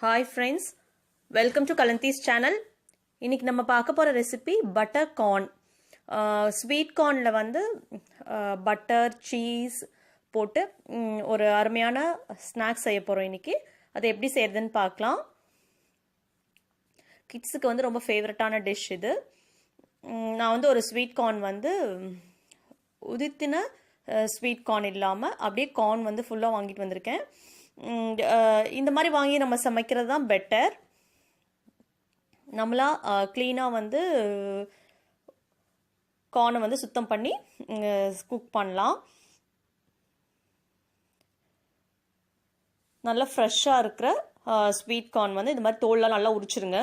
Hi friends, welcome to Kalanti's channel. இன்னைக்கு நம்ம பார்க்க போற ரெசிபி பட்டர் கார்ன். ஸ்வீட் கார்ன்ல வந்து பட்டர் சீஸ் போட்டு ஒரு அருமையான ஸ்நாக்ஸ் செய்ய போறோம் இன்னைக்கு. அதை எப்படி செய்யறதுன்னு பார்க்கலாம். கிட்ஸுக்கு வந்து ரொம்ப ஃபேவரட்டான டிஷ் இது. நான் வந்து ஒரு ஸ்வீட் கார்ன் வந்து உதித்தின ஸ்வீட் கார்ன் இல்லாமல் அப்படியே கார்ன் வந்து ஃபுல்லாக வாங்கிட்டு வந்திருக்கேன். இந்த மாதிரி வாங்கி நம்ம சமைக்கிறது தான் பெட்டர். நம்மளா க்ளீனாக வந்து கார்னை வந்து சுத்தம் பண்ணி குக் பண்ணலாம். நல்லா ஃப்ரெஷ்ஷாக இருக்கிற ஸ்வீட் கார்ன் வந்து இந்த மாதிரி தோல்லாம் நல்லா உரிச்சிருங்க.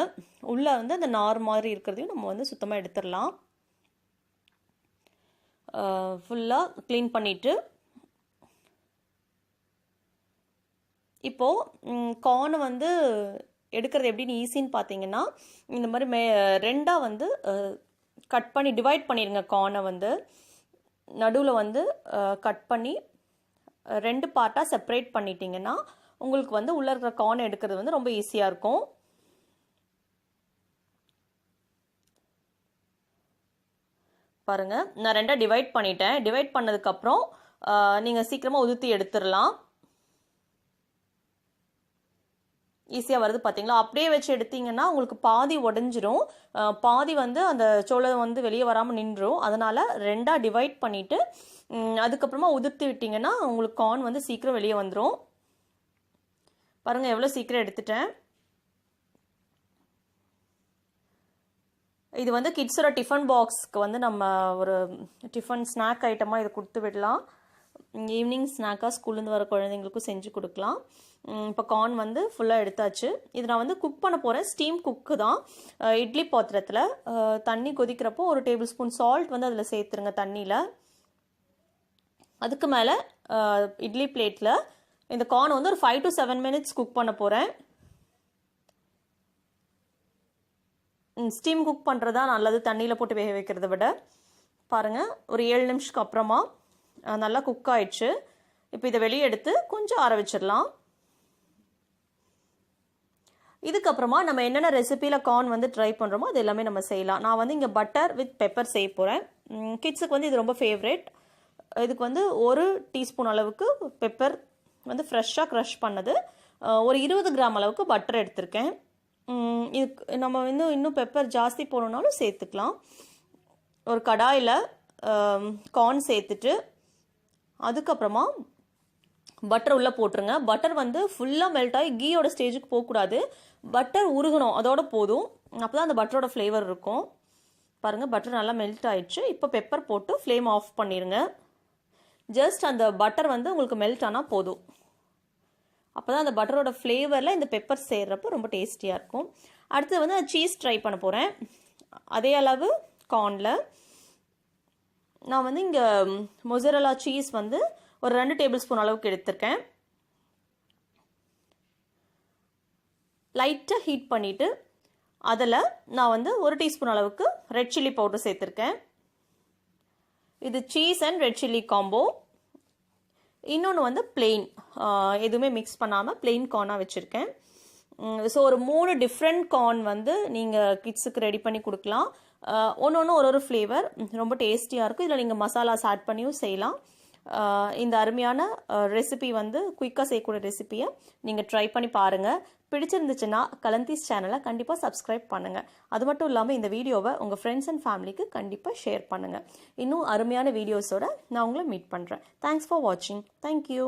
உள்ளே வந்து அந்த நார் மாதிரி இருக்கிறதையும் நம்ம வந்து சுத்தமாக எடுத்துடலாம். ஃபுல்லாக க்ளீன் பண்ணிவிட்டு இப்போது கார்னை வந்து எடுக்கிறது எப்படின்னு ஈஸின்னு பார்த்தீங்கன்னா, இந்த மாதிரி ரெண்டாக வந்து கட் பண்ணி டிவைட் பண்ணிடுங்க. கார்னை வந்து நடுவில் வந்து கட் பண்ணி 2 பார்ட்டாக செப்பரேட் பண்ணிட்டீங்கன்னா உங்களுக்கு வந்து உள்ளே இருக்கிற கார்னை எடுக்கிறது வந்து ரொம்ப ஈஸியாக இருக்கும். பாருங்கள், நான் 2ஆக டிவைட் பண்ணிட்டேன். டிவைட் பண்ணதுக்கப்புறம் நீங்கள் சீக்கிரமாக உதுத்தி எடுத்துடலாம். ஈஸியாக வருது பார்த்தீங்களா? அப்படியே வச்சு எடுத்தீங்கன்னா உங்களுக்கு பாதி உடஞ்சிரும், பாதி வந்து அந்த சோளம் வந்து வெளியே வராமல் நின்றும். அதனால் 2ஆக டிவைட் பண்ணிவிட்டு அதுக்கப்புறமா உதிர்த்து விட்டிங்கன்னா உங்களுக்கு கார்ன் வந்து சீக்கிரம் வெளியே வந்துடும். பாருங்கள், எவ்வளோ சீக்கிரம் எடுத்துட்டேன். இது வந்து கிட்ஸோட டிஃபன் பாக்ஸ்க்கு வந்து நம்ம ஒரு டிஃபன் ஸ்நாக் ஐட்டமாக இதை கொடுத்து விடலாம். ஈவினிங் ஸ்நாக்காக ஸ்கூல்லேருந்து வர குழந்தைங்களுக்கும் செஞ்சு கொடுக்கலாம். இப்போ கார்ன் வந்து ஃபுல்லாக எடுத்தாச்சு. இது நான் வந்து குக் பண்ண போகிறேன். ஸ்டீம் குக்கு தான். இட்லி பாத்திரத்தில் தண்ணி கொதிக்கிறப்போ 1 டேபிள் ஸ்பூன் சால்ட் வந்து அதில் சேர்த்துருங்க தண்ணியில். அதுக்கு மேலே இட்லி பிளேட்டில் இந்த கார்ன் வந்து ஒரு 5 to 7 minutes குக் பண்ண போகிறேன். ஸ்டீம் குக் பண்ணுறதா நல்லது, தண்ணியில் போட்டு வேக வைக்கிறத விட. பாருங்கள், ஒரு 7 நிமிஷத்துக்கு அப்புறமா நல்லா குக் ஆயிடுச்சு. இப்போ இதை வெளியே எடுத்து கொஞ்சம் ஆற வச்சிடலாம். இதுக்கப்புறமா நம்ம என்னென்ன ரெசிபியில் கார்ன் வந்து ட்ரை பண்ணுறோமோ அது எல்லாமே நம்ம செய்யலாம். நான் வந்து இங்கே பட்டர் வித் பெப்பர் செய்ய போகிறேன். கிட்ஸுக்கு வந்து இது ரொம்ப ஃபேவரேட். இதுக்கு வந்து 1 டீஸ்பூன் அளவுக்கு பெப்பர் வந்து ஃப்ரெஷ்ஷாக க்ரஷ் பண்ணது, ஒரு 20 கிராம் அளவுக்கு பட்டர் எடுத்திருக்கேன். இதுக்கு நம்ம வந்து இன்னும் பெப்பர் ஜாஸ்தி போடணுன்னாலும் சேர்த்துக்கலாம். ஒரு கடாயில் கார்ன் சேர்த்துட்டு அதுக்கப்புறமா பட்டர் உள்ளே போட்டுருங்க. பட்டர் வந்து ஃபுல்லாக மெல்ட் ஆகி கீயோட ஸ்டேஜுக்கு போகக்கூடாது. பட்டர் உருகணும், அதோட போதும். அப்போ தான் அந்த பட்டரோட ஃப்ளேவர் இருக்கும். பாருங்கள், பட்டர் நல்லா மெல்ட் ஆயிடுச்சு. இப்போ பெப்பர் போட்டு ஃப்ளேம் ஆஃப் பண்ணிடுங்க. ஜஸ்ட் அந்த பட்டர் வந்து உங்களுக்கு மெல்ட் ஆனால் போதும். அப்போ தான் அந்த பட்டரோட ஃப்ளேவரில் இந்த பெப்பர் சேர்றப்போ ரொம்ப டேஸ்டியாக இருக்கும். அடுத்து வந்து சீஸ் ட்ரை பண்ண போகிறேன். அதே அளவு கார்னில் நான் வந்து இங்கே மொசரல்லா சீஸ் வந்து ஒரு 2 டேபிள் ஸ்பூன் அளவுக்கு எடுத்திருக்கேன். லைட்டாக ஹீட் பண்ணிவிட்டு அதில் நான் வந்து 1 டீஸ்பூன் அளவுக்கு ரெட் சில்லி பவுடர் சேர்த்துருக்கேன். இது cheese and red chilli combo. இன்னொன்று வந்து பிளெயின், எதுவுமே மிக்ஸ் பண்ணாமல் பிளெயின் கார்னாக வச்சுருக்கேன். ஸோ ஒரு 3 டிஃப்ரெண்ட் கார்ன் வந்து நீங்கள் கிட்ஸுக்கு ரெடி பண்ணி கொடுக்கலாம். ஒன்று ஒரு ஃப்ளேவர் ரொம்ப டேஸ்டியாக இருக்கும். இதில் நீங்கள் மசாலாஸ் ஆட் பண்ணியும் செய்யலாம். இந்த அருமையான ரெசிபி வந்து குயிக்காக செய்யக்கூடிய ரெசிபியை நீங்கள் ட்ரை பண்ணி பாருங்கள். பிடிச்சிருந்துச்சுன்னா கலந்தீஸ் சேனலை கண்டிப்பாக சப்ஸ்கிரைப் பண்ணுங்கள். அது மட்டும் இல்லாமல் இந்த வீடியோவை உங்கள் ஃப்ரெண்ட்ஸ் அண்ட் ஃபேமிலிக்கு கண்டிப்பாக ஷேர் பண்ணுங்கள். இன்னும் அருமையான வீடியோஸோடு நான் உங்களை மீட் பண்ணுறேன். தேங்க்ஸ் ஃபார் வாட்சிங். தேங்க்யூ.